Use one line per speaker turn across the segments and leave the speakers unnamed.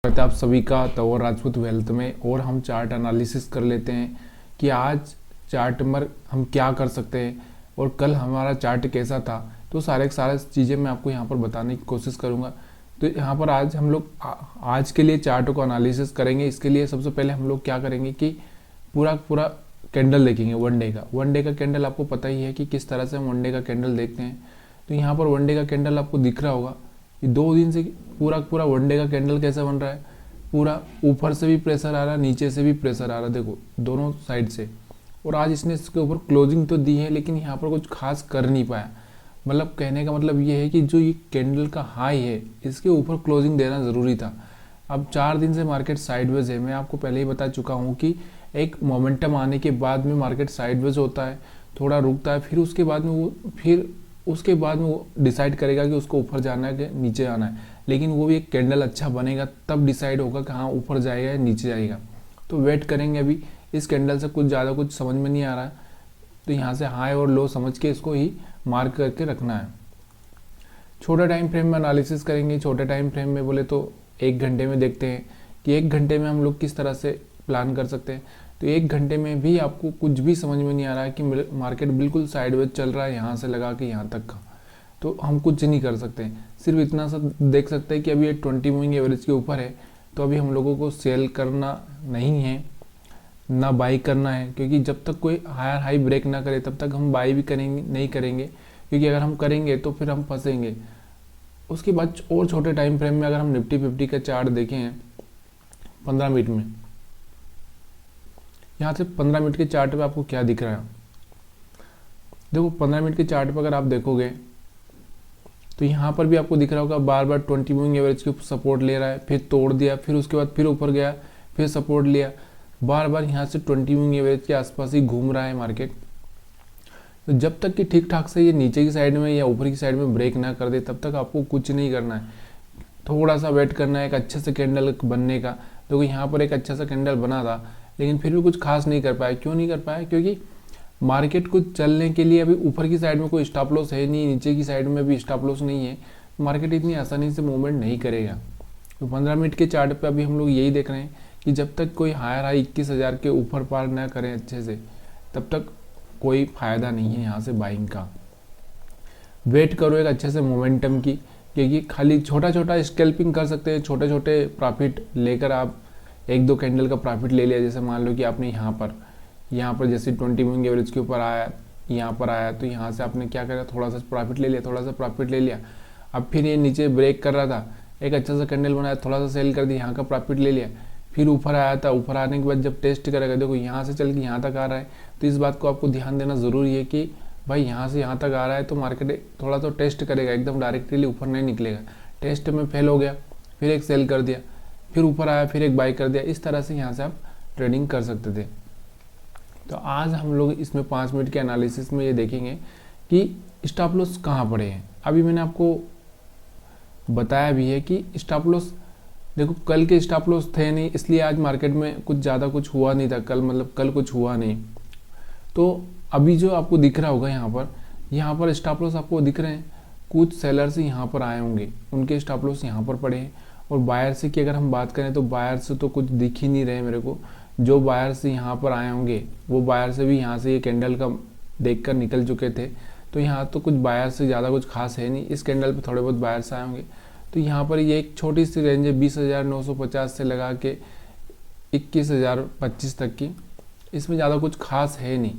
स्वागत है आप सभी का तंवर राजपूत वेल्थ में। और हम चार्ट एनालिसिस कर लेते हैं कि आज चार्ट में हम क्या कर सकते हैं और कल हमारा चार्ट कैसा था। तो सारे चीज़ें मैं आपको यहाँ पर बताने की कोशिश करूँगा। तो यहाँ पर आज हम लोग आज के लिए चार्ट को एनालिसिस करेंगे। इसके लिए सबसे पहले हम लोग क्या करेंगे कि पूरा कैंडल देखेंगे वन डे का कैंडल। आपको पता ही है कि किस तरह से हम वन डे का कैंडल देखते हैं। तो यहाँ पर वन डे का कैंडल आपको दिख रहा होगा। ये 2 दिन से पूरा वन डे का कैंडल कैसा बन रहा है, पूरा ऊपर से भी प्रेशर आ रहा है, नीचे से भी प्रेशर आ रहा है, देखो दोनों साइड से। और आज इसने इसके ऊपर क्लोजिंग तो दी है लेकिन यहाँ पर कुछ खास कर नहीं पाया। मतलब कहने का मतलब ये है कि जो ये कैंडल का हाई है इसके ऊपर क्लोजिंग देना ज़रूरी था। अब 4 दिन से मार्केट साइडवेज है। मैं आपको पहले ही बता चुका हूँ कि एक मोमेंटम आने के बाद में मार्केट साइडवेज होता है, थोड़ा रुकता है, फिर उसके बाद में वो डिसाइड करेगा कि उसको ऊपर जाना है कि नीचे आना है। लेकिन वो भी एक कैंडल अच्छा बनेगा तब डिसाइड होगा कि हाँ ऊपर जाएगा या नीचे जाएगा। तो वेट करेंगे। अभी इस कैंडल से कुछ ज़्यादा कुछ समझ में नहीं आ रहा है, तो यहाँ से हाई और लो समझ के इसको ही मार्क करके रखना है। छोटा टाइम फ्रेम में एनालिसिस करेंगे। छोटे टाइम फ्रेम में बोले तो 1 घंटे में देखते हैं कि 1 घंटे में हम लोग किस तरह से प्लान कर सकते हैं। तो 1 घंटे में भी आपको कुछ भी समझ में नहीं आ रहा है कि मार्केट बिल्कुल साइडवेज चल रहा है यहाँ से लगा के यहाँ तक का, तो हम कुछ नहीं कर सकते। सिर्फ इतना सा देख सकते हैं कि अभी ये 20 मूविंग एवरेज के ऊपर है, तो अभी हम लोगों को सेल करना नहीं है ना बाई करना है, क्योंकि जब तक कोई हायर हाई ब्रेक ना करे तब तक हम बाई भी करेंगे नहीं करेंगे, क्योंकि अगर हम करेंगे तो फिर हम फंसेंगे। उसके बाद और छोटे टाइम फ्रेम में अगर हम निफ्टी 50 का चार्ट देखें 15 मिनट में, यहाँ से 15 मिनट के चार्ट पे आपको क्या दिख रहा है। देखो 15 मिनट के चार्ट पर अगर आप देखोगे तो यहाँ पर भी आपको दिख रहा होगा बार बार 20 मूविंग एवरेज के सपोर्ट ले रहा है, फिर तोड़ दिया, फिर उसके बाद फिर ऊपर गया, फिर सपोर्ट लिया, बार बार यहाँ से 20 मूविंग एवरेज के आसपास ही घूम रहा है मार्केट। तो जब तक कि ठीक ठाक से ये नीचे की साइड में या ऊपर की साइड में ब्रेक ना कर दे तब तक आपको कुछ नहीं करना है। थोड़ा सा वेट करना है एक अच्छे से कैंडल बनने का। देखो यहाँ पर एक अच्छा सा कैंडल बना था लेकिन फिर भी कुछ खास नहीं कर पाया। क्यों नहीं कर पाया? क्योंकि मार्केट को चलने के लिए अभी ऊपर की साइड में कोई स्टॉप लॉस है नहीं, नीचे की साइड में भी स्टॉप लॉस नहीं है। मार्केट इतनी आसानी से मूवमेंट नहीं करेगा। तो 15 मिनट के चार्ट पे अभी हम लोग यही देख रहे हैं कि जब तक कोई हायर हाई 21,000 के ऊपर पार ना करें अच्छे से, तब तक कोई फायदा नहीं है यहाँ से बाइंग का। वेट करो एक अच्छे से मोमेंटम की, क्योंकि खाली छोटा छोटा स्कैल्पिंग कर सकते हैं। छोटे छोटे प्रॉफिट लेकर आप 1-2 कैंडल का प्रॉफिट ले लिया। जैसे मान लो कि आपने यहाँ पर जैसे 20 मूविंग एवरेज के ऊपर आया, यहाँ पर आया, तो यहाँ से आपने क्या करा, थोड़ा सा प्रॉफिट ले लिया। अब फिर ये नीचे ब्रेक कर रहा था, एक अच्छा सा कैंडल बनाया, थोड़ा सा सेल कर दिया, यहाँ का प्रॉफिट ले लिया। फिर ऊपर आया था, ऊपर आने के बाद जब टेस्ट करेगा, देखो यहाँ से चल के यहाँ तक आ रहा है, तो इस बात को आपको ध्यान देना ज़रूरी है कि भाई यहाँ से यहाँ तक आ रहा है तो मार्केट थोड़ा सा टेस्ट करेगा, एकदम डायरेक्टली ऊपर नहीं निकलेगा। टेस्ट में फेल हो गया, फिर एक सेल कर दिया, फिर ऊपर आया, फिर एक बाई कर दिया। इस तरह से यहाँ से आप ट्रेडिंग कर सकते थे। तो आज हम लोग इसमें 5 मिनट के एनालिसिस में ये देखेंगे कि स्टॉप लॉस कहाँ पड़े हैं। अभी मैंने आपको बताया भी है कि स्टॉप लॉस, देखो कल के स्टॉप लॉस थे नहीं, इसलिए आज मार्केट में कुछ ज़्यादा कुछ हुआ नहीं था। कल कुछ हुआ नहीं। तो अभी जो आपको दिख रहा होगा यहाँ पर स्टॉप लॉस आपको दिख रहे हैं। कुछ सेलर्स यहाँ पर आए होंगे, उनके स्टॉप लॉस यहाँ पर पड़े हैं। और बायर से की अगर हम बात करें तो बायर से तो कुछ दिख ही नहीं रहे मेरे को। जो बायर से यहाँ पर आए होंगे वो बायर से भी यहाँ से ये कैंडल का देखकर निकल चुके थे। तो यहाँ तो कुछ बायर से ज़्यादा कुछ खास है नहीं। इस कैंडल पे थोड़े बहुत बायर से आए होंगे। तो यहाँ पर ये एक छोटी सी रेंज है 20,950 से लगा के 21,025 तक की। इसमें ज़्यादा कुछ खास है नहीं।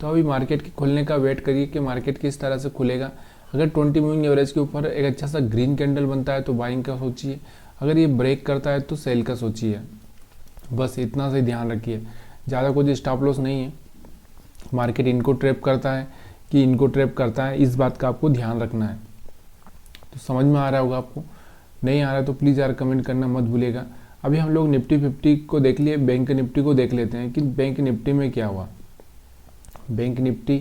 तो अभी मार्केट के खुलने का वेट करिए कि मार्केट किस तरह से खुलेगा। अगर 20 मूविंग एवरेज के ऊपर एक अच्छा सा ग्रीन कैंडल बनता है तो बाइंग का सोचिए, अगर ये ब्रेक करता है तो सेल का सोचिए। बस इतना से ध्यान रखिए, ज़्यादा कुछ स्टॉप लॉस नहीं है। मार्केट इनको ट्रैप करता है इस बात का आपको ध्यान रखना है। तो समझ में आ रहा होगा आपको। नहीं आ रहा तो प्लीज़ यार कमेंट करना मत भूलिएगा। अभी हम लोग निफ्टी 50 को देख लिए, बैंक निफ्टी को देख लेते हैं कि बैंक निफ्टी में क्या हुआ। बैंक निफ्टी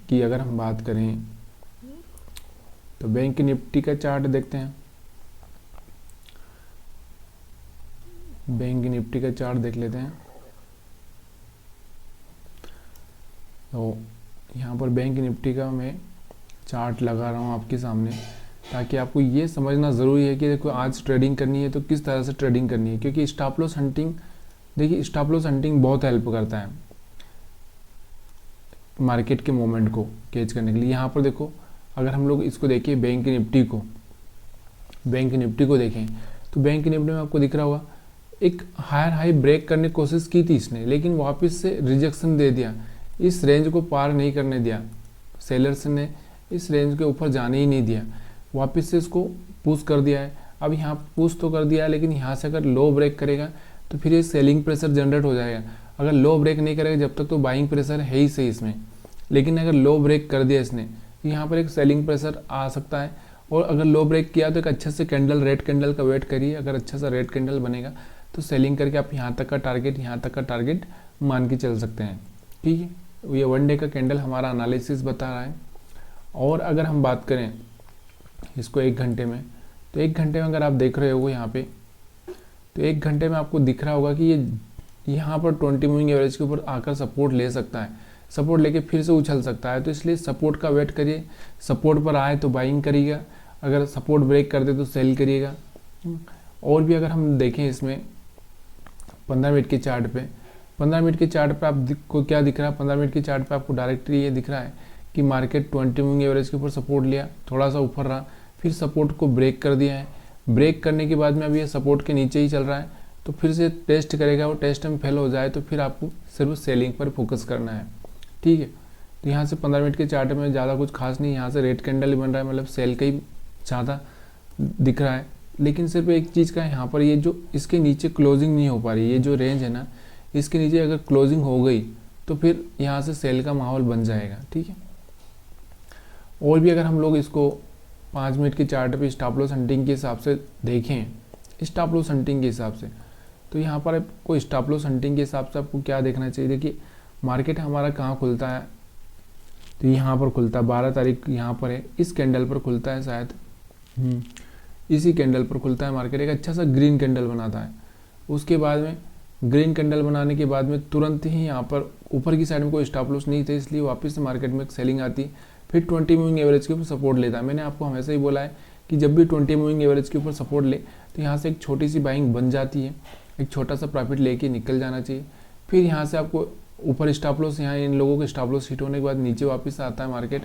की अगर हम बात करें तो बैंक निफ्टी का चार्ट देखते हैं। बैंक निफ्टी का चार्ट देख लेते हैं। तो यहाँ पर बैंक निफ्टी का मैं चार्ट लगा रहा हूँ आपके सामने। ताकि आपको ये समझना ज़रूरी है कि देखो आज ट्रेडिंग करनी है तो किस तरह से ट्रेडिंग करनी है, क्योंकि स्टॉप लॉस हंटिंग, देखिए स्टॉप लॉस हंटिंग बहुत हेल्प करता है मार्केट के मोमेंट को कैच करने के लिए। यहाँ पर देखो अगर हम लोग इसको देखिए बैंक निफ्टी को देखें तो बैंक निफ्टी में आपको दिख रहा होगा एक हायर हाई ब्रेक करने की कोशिश की थी इसने, लेकिन वापस से रिजेक्शन दे दिया, इस रेंज को पार नहीं करने दिया, सेलर्स ने इस रेंज के ऊपर जाने ही नहीं दिया, वापस से इसको पुश कर दिया है। अब यहाँ पुश तो कर दिया है, लेकिन यहाँ से अगर लो ब्रेक करेगा तो फिर ये सेलिंग प्रेशर जनरेट हो जाएगा। अगर लो ब्रेक नहीं करेगा जब तक तो बाइंग प्रेशर है ही सही इसमें, लेकिन अगर लो ब्रेक कर दिया इसने तो यहाँ पर एक सेलिंग प्रेशर आ सकता है। और अगर लो ब्रेक किया तो एक अच्छे से कैंडल, रेड कैंडल का वेट करिए, अगर अच्छा सा रेड कैंडल बनेगा तो सेलिंग करके आप यहाँ तक का टारगेट मान के चल सकते हैं। ठीक है, ये 1 डे का कैंडल हमारा एनालिसिस बता रहा है। और अगर हम बात करें इसको 1 घंटे में, तो 1 घंटे में अगर आप देख रहे हो यहाँ पे, तो 1 घंटे में आपको दिख रहा होगा कि ये यहाँ पर 20 मूविंग एवरेज के ऊपर आकर सपोर्ट ले सकता है, सपोर्ट लेके फिर से उछल सकता है। तो इसलिए सपोर्ट का वेट करिए, सपोर्ट पर आए तो बाइंग करिएगा, अगर सपोर्ट ब्रेक कर दे तो सेल करिएगा। और भी अगर हम देखें इसमें 15 मिनट के चार्ट पे, 15 मिनट के चार्ट पे आपको क्या दिख रहा है, 15 मिनट के चार्ट पे आपको डायरेक्टली ये दिख रहा है कि मार्केट 20 मूविंग एवरेज के ऊपर सपोर्ट लिया, थोड़ा सा ऊपर रहा, फिर सपोर्ट को ब्रेक कर दिया है। ब्रेक करने के बाद में अभी ये सपोर्ट के नीचे ही चल रहा है, तो फिर से टेस्ट करेगा, वो टेस्ट में फेल हो जाए तो फिर आपको सिर्फ सेलिंग पर फोकस करना है। ठीक है, तो यहाँ से 15 मिनट के चार्ट में ज़्यादा कुछ खास नहीं, यहाँ से रेड कैंडल ही बन रहा है, मतलब सेल का ही ज़्यादा दिख रहा है। लेकिन सिर्फ एक चीज़ का है यहाँ पर, ये जो इसके नीचे क्लोजिंग नहीं हो पा रही, ये जो रेंज है ना इसके नीचे अगर क्लोजिंग हो गई तो फिर यहाँ से सेल का माहौल बन जाएगा। ठीक है, और भी अगर हम लोग इसको 5 मिनट के चार्ट पे स्टॉप लॉस हंटिंग के हिसाब से देखें, स्टॉप लॉस हंटिंग के हिसाब से, तो यहाँ पर आपको स्टॉप लॉस हंटिंग के हिसाब से आपको क्या देखना चाहिए। देखिए मार्केट हमारा कहाँ खुलता है, तो यहाँ पर खुलता है 12 तारीख, यहाँ पर है, इस कैंडल पर खुलता है शायद, इसी कैंडल पर खुलता है मार्केट, एक अच्छा सा ग्रीन कैंडल बनाता है। उसके बाद में ग्रीन कैंडल बनाने के बाद में तुरंत ही यहाँ पर ऊपर की साइड में कोई स्टॉप लॉस नहीं थे, इसलिए वापस से मार्केट में सेलिंग आती, फिर 20 मूविंग एवरेज के ऊपर सपोर्ट लेता है। मैंने आपको हमेशा ही बोला है कि जब भी 20 मूविंग एवरेज के ऊपर सपोर्ट ले तो यहाँ से एक छोटी सी बाइंग बन जाती है, एक छोटा सा प्रॉफिट लेके निकल जाना चाहिए। फिर यहाँ से आपको ऊपर स्टॉप लॉस, यहाँ इन लोगों के स्टॉप लॉस हिट होने के बाद नीचे वापस आता है मार्केट,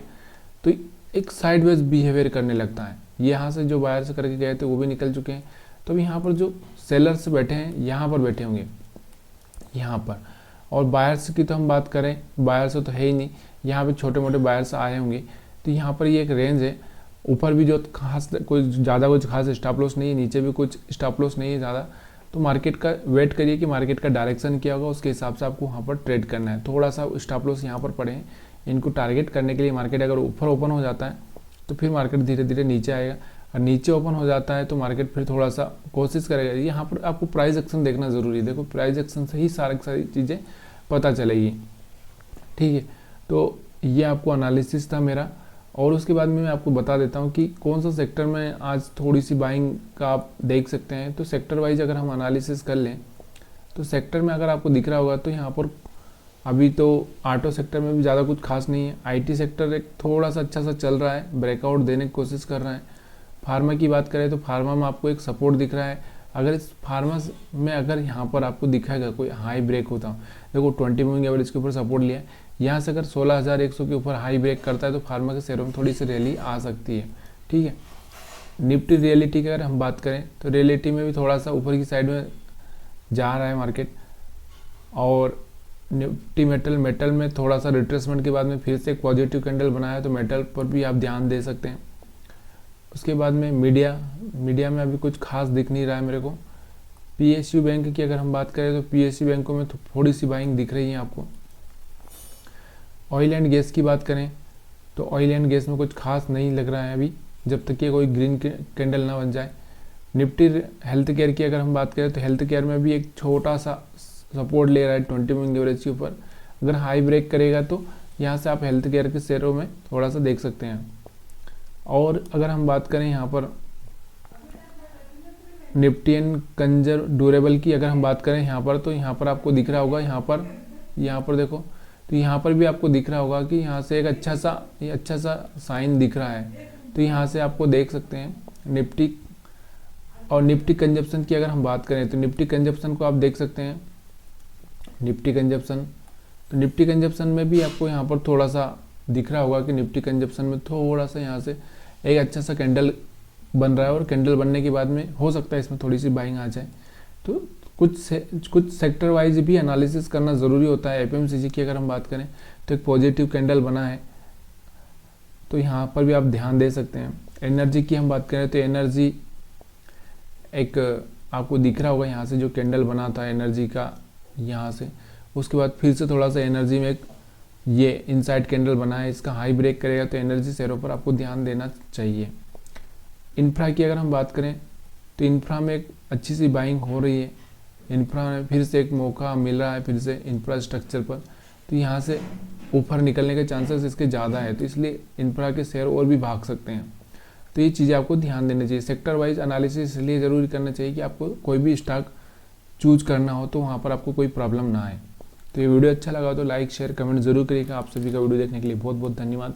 तो एक साइडवेज बिहेवियर करने लगता है। यहाँ से जो बायर से करके गए थे वो भी निकल चुके हैं, तो अब यहाँ पर जो सेलर्स बैठे हैं यहाँ पर बैठे होंगे यहाँ पर, और बायर्स की तो हम बात करें, बायर्स तो है ही नहीं, यहाँ पे छोटे मोटे बायर्स आए होंगे। तो यहाँ पर ये एक रेंज है, ऊपर भी जो खास कोई ज़्यादा कुछ खास स्टॉप लॉस नहीं है, नीचे भी कुछ स्टॉप लॉस नहीं है ज़्यादा, तो मार्केट का वेट करिए कि मार्केट का डायरेक्शन क्या होगा, उसके हिसाब से आपको वहाँ पर ट्रेड करना है। थोड़ा सा स्टॉप लॉस यहाँ पर पड़े हैं, इनको टारगेट करने के लिए मार्केट अगर ऊपर ओपन हो जाता है तो फिर मार्केट धीरे धीरे नीचे आएगा, और नीचे ओपन हो जाता है तो मार्केट फिर थोड़ा सा कोशिश करेगा। यहाँ पर आपको प्राइस एक्शन देखना ज़रूरी है, देखो प्राइस एक्शन से ही सारी चीज़ें पता चलेगी। ठीक है, तो ये आपको एनालिसिस था मेरा, और उसके बाद में मैं आपको बता देता हूँ कि कौन सा सेक्टर में आज थोड़ी सी बाइंग का आप देख सकते हैं। तो सेक्टर वाइज अगर हम एनालिसिस कर लें तो सेक्टर में अगर आपको दिख रहा होगा तो यहाँ पर अभी तो ऑटो सेक्टर में भी ज़्यादा कुछ खास नहीं है, आईटी सेक्टर एक थोड़ा सा अच्छा सा चल रहा है, ब्रेकआउट देने की कोशिश कर रहा है। फार्मा की बात करें तो फार्मा में आपको एक सपोर्ट दिख रहा है, अगर इस फार्मा में अगर यहाँ पर आपको दिखाएगा कोई हाई ब्रेक होता हो, देखो 20 मूविंग एवरेज के ऊपर सपोर्ट लिया है, यहाँ से अगर 16,100 के ऊपर हाई ब्रेक करता है तो फार्मा के शेयरों में थोड़ी सी रैली आ सकती है। ठीक है, निफ्टी रियलिटी की अगर हम बात करें तो रियलिटी में भी थोड़ा सा ऊपर की साइड में जा रहा है मार्केट, और निफ्टी मेटल में थोड़ा सा रिट्रेसमेंट के बाद में फिर से एक पॉजिटिव कैंडल बनाया, तो मेटल पर भी आप ध्यान दे सकते हैं। उसके बाद में मीडिया में अभी कुछ खास दिख नहीं रहा है मेरे को। पीएसयू बैंक की अगर हम बात करें तो पीएसयू बैंकों में थोड़ी सी बाइंग दिख रही है आपको। ऑयल एंड गैस की बात करें तो ऑयल एंड गैस में कुछ खास नहीं लग रहा है अभी, जब तक कि कोई ग्रीन कैंडल ना बन जाए। निफ्टी हेल्थ केयर की अगर हम बात करें तो हेल्थ केयर में भी एक छोटा सा सपोर्ट ले रहा है 20 मूविंग एवरेज के ऊपर, अगर हाई ब्रेक करेगा तो यहाँ से आप हेल्थ केयर के शेयरों में थोड़ा सा देख सकते हैं। और अगर हम बात करें यहाँ पर निफ्टी एंड कंजर ड्यूरेबल की अगर हम बात करें यहाँ पर, तो यहाँ पर आपको दिख रहा होगा, यहाँ पर देखो, तो यहाँ पर भी आपको दिख रहा होगा कि यहाँ से एक अच्छा सा साइन दिख रहा है, तो यहाँ से आपको देख सकते हैं निफ्टी और निफ्टी कंजप्शन की अगर हम बात करें तो निफ्टी कंजप्शन को आप देख सकते हैं। निफ्टी कंजप्शन, तो निफ्टी कंजप्शन में भी आपको यहाँ पर थोड़ा सा दिख रहा होगा कि निफ्टी कंजप्शन में थोड़ा सा यहाँ से एक अच्छा सा कैंडल बन रहा है और कैंडल बनने के बाद में हो सकता है इसमें थोड़ी सी बाइंग आ जाए। तो कुछ सेक्टर वाइज भी एनालिसिस करना ज़रूरी होता है। एफएमसीजी की अगर हम बात करें तो एक पॉजिटिव कैंडल बना है, तो यहाँ पर भी आप ध्यान दे सकते हैं। एनर्जी की हम बात करें तो एनर्जी एक आपको दिख रहा होगा यहाँ से जो कैंडल बना था एनर्जी का यहाँ से, उसके बाद फिर से थोड़ा सा एनर्जी में एक ये इनसाइड कैंडल बना है, इसका हाई ब्रेक करेगा तो एनर्जी शेयरों पर आपको ध्यान देना चाहिए। इंफ्रा की अगर हम बात करें तो इंफ्रा में एक अच्छी सी बाइंग हो रही है। इंफ्रा में फिर से एक मौका मिल रहा है फिर से इंफ्रास्ट्रक्चर पर, तो यहाँ से ऊपर निकलने के चांसेस इसके ज़्यादा है, तो इसलिए इंफ्रा के शेयर और भी भाग सकते हैं। तो ये चीज़ें आपको ध्यान देनी चाहिए। सेक्टर वाइज एनालिसिस इसलिए ज़रूरी करना चाहिए कि आपको कोई भी स्टॉक चूज करना हो तो वहाँ पर आपको कोई प्रॉब्लम ना आए। तो ये वीडियो अच्छा लगा तो लाइक शेयर कमेंट जरूर करिएगा। आप सभी का वीडियो देखने के लिए बहुत बहुत धन्यवाद।